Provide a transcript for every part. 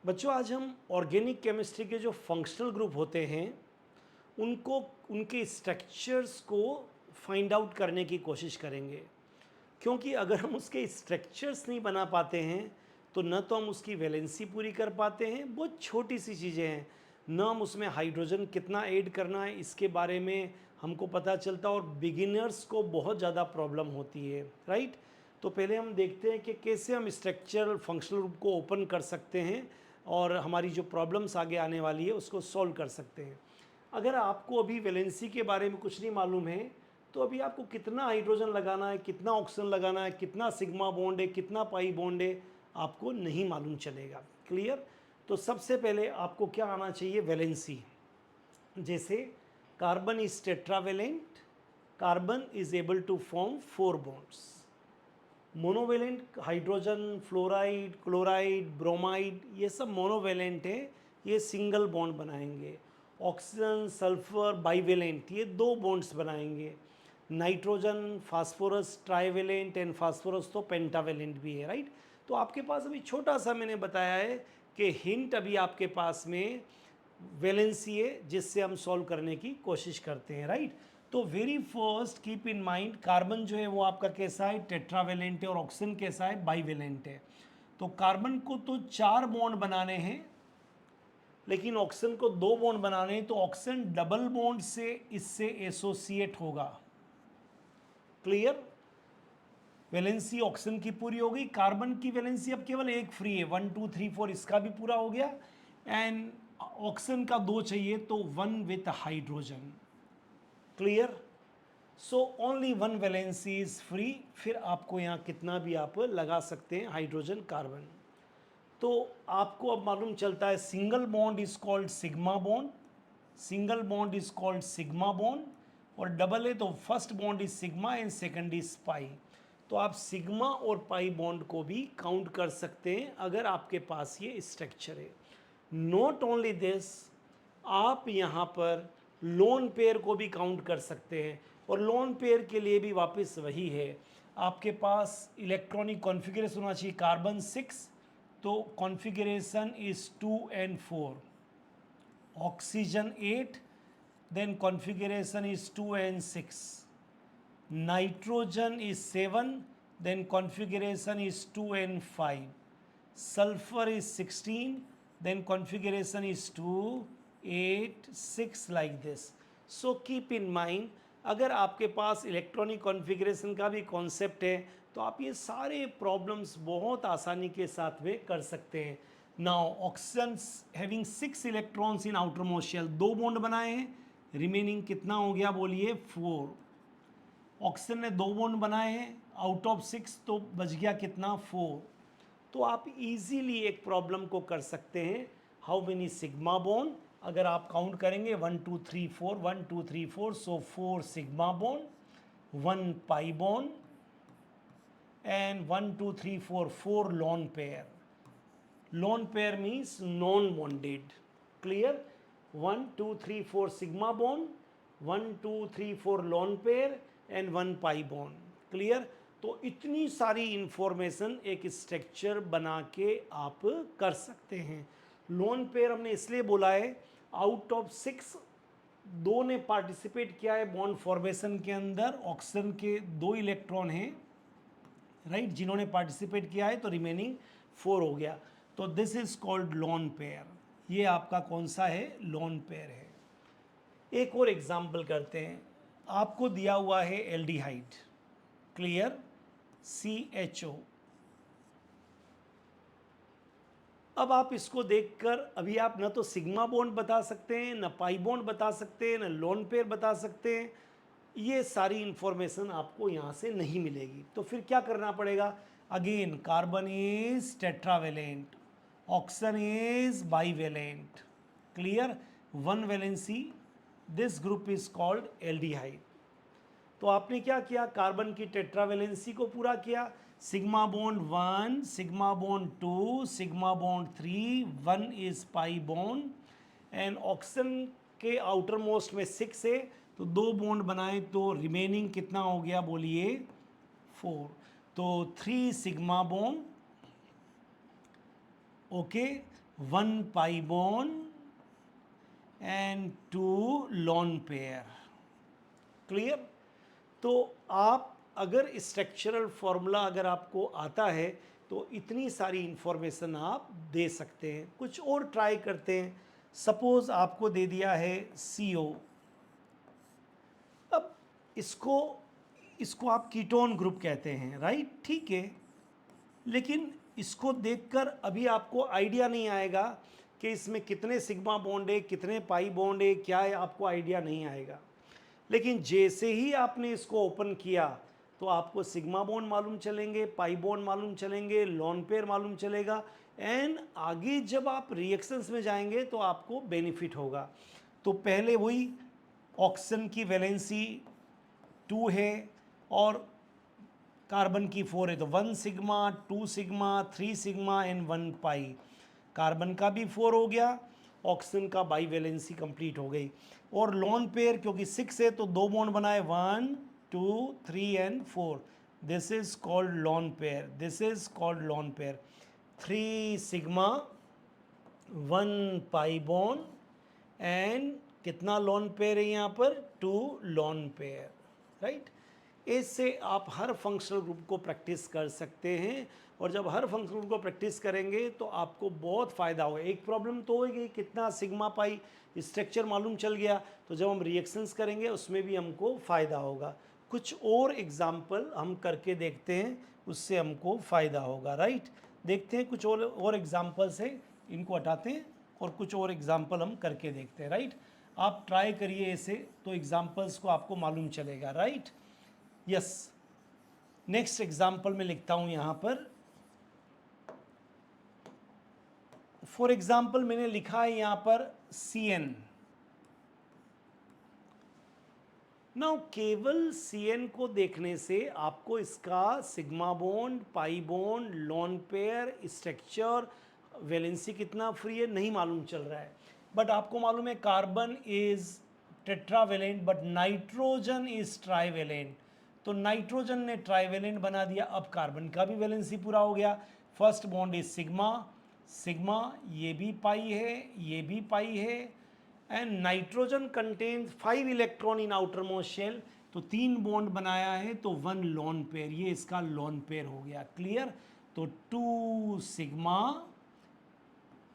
बच्चों, आज हम ऑर्गेनिक केमिस्ट्री के जो फंक्शनल ग्रुप होते हैं उनको उनके स्ट्रक्चर्स को फाइंड आउट करने की कोशिश करेंगे। क्योंकि अगर हम उसके स्ट्रक्चर्स नहीं बना पाते हैं तो न तो हम उसकी वैलेंसी पूरी कर पाते हैं, बहुत छोटी सी चीज़ें हैं, न हम उसमें हाइड्रोजन कितना ऐड करना है इसके बारे में हमको पता चलता, और बिगिनर्स को बहुत ज़्यादा प्रॉब्लम होती है, राइट। तो पहले हम देखते हैं कि कैसे हम स्ट्रक्चरल फंक्शनल ग्रुप को ओपन कर सकते हैं और हमारी जो प्रॉब्लम्स आगे आने वाली है उसको सॉल्व कर सकते हैं। अगर आपको अभी वैलेंसी के बारे में कुछ नहीं मालूम है तो अभी आपको कितना हाइड्रोजन लगाना है, कितना ऑक्सीजन लगाना है, कितना सिग्मा बॉन्ड है, कितना पाई बॉन्ड है, आपको नहीं मालूम चलेगा। क्लियर। तो सबसे पहले आपको क्या आना चाहिए, वैलेंसी। जैसे carbon is tetravalent, carbon is able to form 4 bonds. Monovalent hydrogen, fluoride, chloride, bromide, ये सब मोनोवेलेंट है, ये सिंगल बॉन्ड बनाएंगे। ऑक्सीजन, सल्फर बाइवेलेंट, ये 2 बॉन्ड्स बनाएंगे। Nitrogen, phosphorus trivalent, and phosphorus तो पेंटावेलेंट भी है, राइट। तो आपके पास अभी छोटा सा मैंने बताया है कि हिंट अभी आपके पास में वैलेंसी है जिससे हम सॉल्व करने की कोशिश करते हैं, राइट। तो very first keep in mind, carbon जो है वो आपका कैसा है, टेट्रावेलेंट है, और ऑक्सीजन कैसा है, बाइवेलेंट है। तो कार्बन को तो 4 बॉन्ड बनाने हैं, लेकिन ऑक्सीजन को 2 बॉन्ड बनाने हैं, तो ऑक्सीजन डबल बॉन्ड से इससे एसोसिएट होगा। क्लियर। वैलेंसी ऑक्सीजन की पूरी हो गई, कार्बन की वैलेंसी अब केवल एक फ्री है, 1 2 3 4, इसका भी पूरा हो गया। एंड ऑक्सीजन का 2 चाहिए, तो 1 with hydrogen. Clear. So only 1 valency is free, फिर आपको यहाँ कितना भी आप लगा सकते हैं हाइड्रोजन, कार्बन। तो आपको अब मालूम चलता है single bond is called sigma bond, single bond is called sigma bond, और डबल है तो first bond is sigma and second is pi. तो आप सिग्मा और पाई बॉन्ड को भी काउंट कर सकते हैं अगर आपके पास ये स्ट्रक्चर है। नॉट ओनली दिस, आप यहाँ पर लोन पेयर को भी काउंट कर सकते हैं, और लोन पेयर के लिए भी वापस वही है, आपके पास इलेक्ट्रॉनिक कॉन्फ़िगरेशन होना चाहिए। कार्बन 6, तो configuration is 2 and 4, oxygen 8, then configuration is 2 and 6, nitrogen is 7, then configuration is 2 and 5, sulfur is 16, then configuration is 2 8 6, like this. So keep in mind, अगर आपके पास इलेक्ट्रॉनिक कॉन्फ़िगरेशन का भी कॉन्सेप्ट है तो आप ये सारे प्रॉब्लम्स बहुत आसानी के साथ में कर सकते हैं। Now oxygen having 6 electrons in outer most shell, 2 bond बनाए हैं, रिमेनिंग कितना हो गया बोलिए, 4। ऑक्सीजन ने 2 बॉन्ड बनाए हैं, आउट ऑफ 6 तो बच गया कितना, 4। तो आप इजीली एक प्रॉब्लम को कर सकते हैं, हाउ मेनी सिग्मा बॉन्ड, अगर आप काउंट करेंगे 1 2 3 4, 1 2 3 4, सो 4 sigma bond, 1 pi bond, and 1 2 3 4, 4 lone pair. Lone pair means non-bonded. Clear? 1 2 3 4 sigma bond, 1 2 3 4 lone pair, and 1 pi bond. Clear? तो इतनी सारी इंफॉर्मेशन एक स्ट्रक्चर बना के आप कर सकते हैं। लोन पेयर हमने इसलिए बोला है, आउट ऑफ 6 2 ने पार्टिसिपेट किया है बॉन्ड फॉर्मेशन के अंदर, ऑक्सीजन के 2 इलेक्ट्रॉन हैं, राइट, जिन्होंने पार्टिसिपेट किया है, तो रिमेनिंग 4 हो गया। तो this is called lone pair, ये आपका कौन सा है, लोन पेयर है। एक और एग्जाम्पल करते हैं, आपको दिया हुआ है एल्डिहाइड, क्लियर, CHO। अब आप इसको देखकर अभी आप ना तो सिग्मा बॉन्ड बता सकते हैं, ना पाई बॉन्ड बता सकते हैं, ना लोन पेयर बता सकते हैं, ये सारी इंफॉर्मेशन आपको यहाँ से नहीं मिलेगी। तो फिर क्या करना पड़ेगा, again carbon is tetravalent, oxygen is bivalent, clear, 1 valency, this group is called aldehyde. तो आपने क्या किया, कार्बन की टेट्रावेलेंसी को पूरा किया, sigma bond 1, sigma bond 2, sigma bond 3, 1 is pi bond, and oxygen के आउटर मोस्ट में 6 है, तो 2 बॉन्ड बनाए, तो रिमेनिंग कितना हो गया बोलिए, 4। तो 3 sigma bond, okay, 1 pi bond and 2 lone pair. Clear? तो आप अगर स्ट्रक्चरल फॉर्मूला अगर आपको आता है तो इतनी सारी इंफॉर्मेशन आप दे सकते हैं। कुछ और ट्राई करते हैं। सपोज आपको दे दिया है CO। अब इसको इसको आप कीटोन ग्रुप कहते हैं, राइट? ठीक है, लेकिन इसको देखकर अभी आपको आइडिया नहीं आएगा कि इसमें कितने सिग्मा बॉन्ड है, कितने पाई बॉन्ड है, क्या है, आपको आइडिया नहीं आएगा। लेकिन जैसे ही आपने इसको ओपन किया तो आपको सिग्मा बॉन्ड मालूम चलेंगे, पाई बॉन्ड मालूम चलेंगे, लॉन पेयर मालूम चलेगा, एंड आगे जब आप रिएक्शंस में जाएंगे तो आपको बेनिफिट होगा। तो पहले वही ऑक्सीजन की वैलेंसी 2 है और कार्बन की 4 है, तो 1 sigma, 2 sigma, 3 sigma and 1 pi. Carbon का भी 4 हो गया, ऑक्सीजन का बाई वैलेंसी कंप्लीट हो गई। और लॉन पेयर क्योंकि 6 है तो 2 बॉन्ड बनाए, 1 2 3 and 4। This is called lone pair, this is called lone pair. 3 sigma, 1 pi bond and कितना लॉन पेयर है यहाँ पर? 2 लॉन पेयर, राइट? इससे आप हर फंक्शनल ग्रुप को प्रैक्टिस कर सकते हैं, और जब हर फंक्शनल ग्रुप को प्रैक्टिस करेंगे तो आपको बहुत फ़ायदा होगा। एक प्रॉब्लम तो होगी कितना सिग्मा पाई स्ट्रक्चर मालूम चल गया, तो जब हम रिएक्शंस करेंगे उसमें भी हमको फ़ायदा होगा। कुछ और एग्जाम्पल हम करके देखते हैं, उससे हमको फ़ायदा होगा, राइट? देखते हैं कुछ और एग्जाम्पल्स है, इनको हटाते हैं और कुछ और एग्जाम्पल हम करके देखते हैं, राइट? आप ट्राई करिए ऐसे, तो एग्जाम्पल्स को आपको मालूम चलेगा, राइट? यस। नेक्स्ट एग्जाम्पल में लिखता हूं यहां पर, फॉर एग्जाम्पल मैंने लिखा है यहां पर CN। नाउ केवल CN को देखने से आपको इसका sigma bond, pi bond, lone pair, structure, valency कितना फ्री है नहीं मालूम चल रहा है। बट आपको मालूम है carbon is tetravalent but nitrogen is trivalent. तो नाइट्रोजन ने ट्राइवेलेंट बना दिया, अब कार्बन का भी वैलेंसी पूरा हो गया। First bond is sigma, sigma ये भी पाई है, ये भी पाई है, and nitrogen contains 5 electron in outer most shell, तो 3 बॉन्ड बनाया है, तो 1 लॉन पेयर, ये इसका लॉन पेयर हो गया। क्लियर? तो 2 सिग्मा,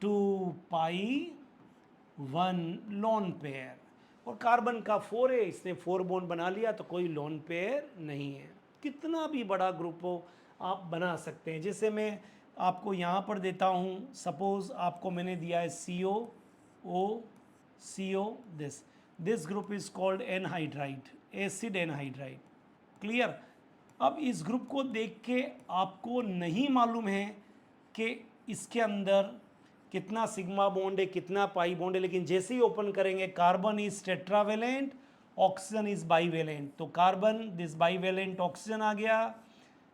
2 पाई, 1 लॉन पेयर। और कार्बन का 4 है, इसने 4 बॉन्ड बना लिया, तो कोई लॉन पेयर नहीं है। कितना भी बड़ा ग्रुप हो आप बना सकते हैं। जैसे मैं आपको यहाँ पर देता हूँ, सपोज आपको मैंने दिया है CO, this group is called anhydride, acid anhydride. Clear? अब इस ग्रुप को देख के आपको नहीं मालूम है कि इसके अंदर कितना सिग्मा बॉन्ड है, कितना पाई बॉन्ड है, लेकिन जैसे ही ओपन करेंगे carbon is tetravalent, oxygen is bivalent, तो कार्बन दिस बाईवेलेंट ऑक्सीजन आ गया,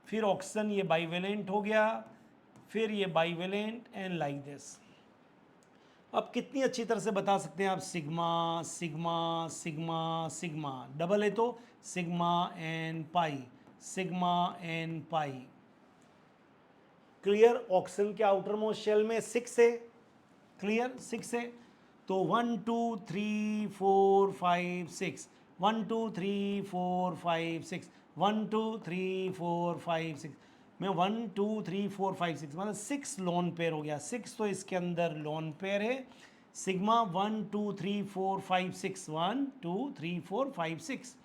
फिर ऑक्सीजन ये बाईवेलेंट हो गया, फिर ये बाईवेलेंट एंड लाइक दिस। अब कितनी अच्छी तरह से बता सकते हैं आप, sigma sigma sigma sigma, double है तो सिग्मा एन पाई, सिग्मा एन पाई। क्लियर? ऑक्सीजन के आउटर मोस्ट शेल में 6 है, क्लियर? 6 है, तो 1 2 3 4 5 6, 1 2 3 4 5 6, 1 2 3 4 5 6, मैं 1 2 3 4 5 6 मतलब 6 लॉन पेयर हो गया। 6 तो इसके अंदर लॉन पेयर है। सिग्मा 1 2 3 4 5 6, 1 2 3 4 5 6,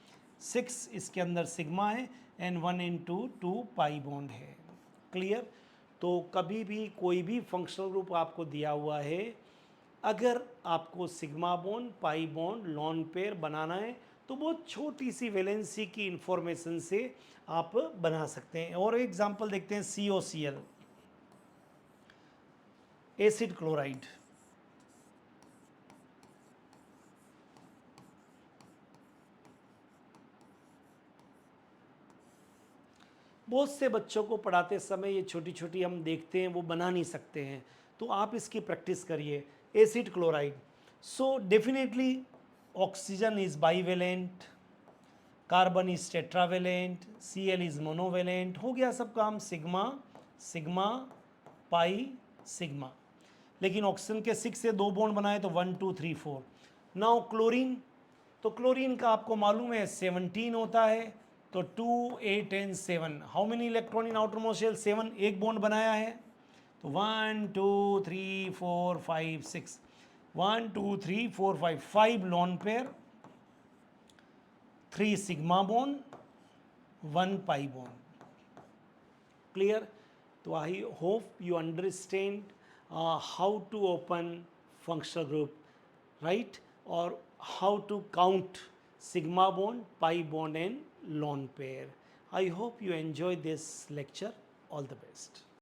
6 इसके अंदर सिग्मा है, एंड 1 × 2 पाई बॉन्ड है। क्लियर? तो कभी भी कोई भी फंक्शनल ग्रुप आपको दिया हुआ है, अगर आपको sigma bond, pi bond, lone pair बनाना है तो बहुत छोटी सी वैलेंसी की इंफॉर्मेशन से आप बना सकते हैं। और एग्जांपल देखते हैं, COCl, एसिड क्लोराइड। बहुत से बच्चों को पढ़ाते समय ये छोटी छोटी हम देखते हैं, वो बना नहीं सकते हैं, तो आप इसकी प्रैक्टिस करिए। Acid chloride, so definitely oxygen is bivalent, carbon is tetravalent, Cl is monovalent, हो गया सब काम। Sigma sigma pi sigma. लेकिन ऑक्सीजन के 6 से 2 बॉन्ड बनाए तो 1 2 3 4। नाउ क्लोरीन, तो क्लोरीन का आपको मालूम है 17 होता है, तो 2 8 and 7, how many electron in outer most shell? 7, एक बॉन्ड बनाया है, तो 1 2 3 4 5 6, 1 2 3 4 5, 5 lone pair, 3 sigma bond, 1 pi bond. Clear? तो I hope you understand how to open functional group, right? Or how to count sigma bond, pi bond and lone pair. I hope you enjoy this lecture. All the best.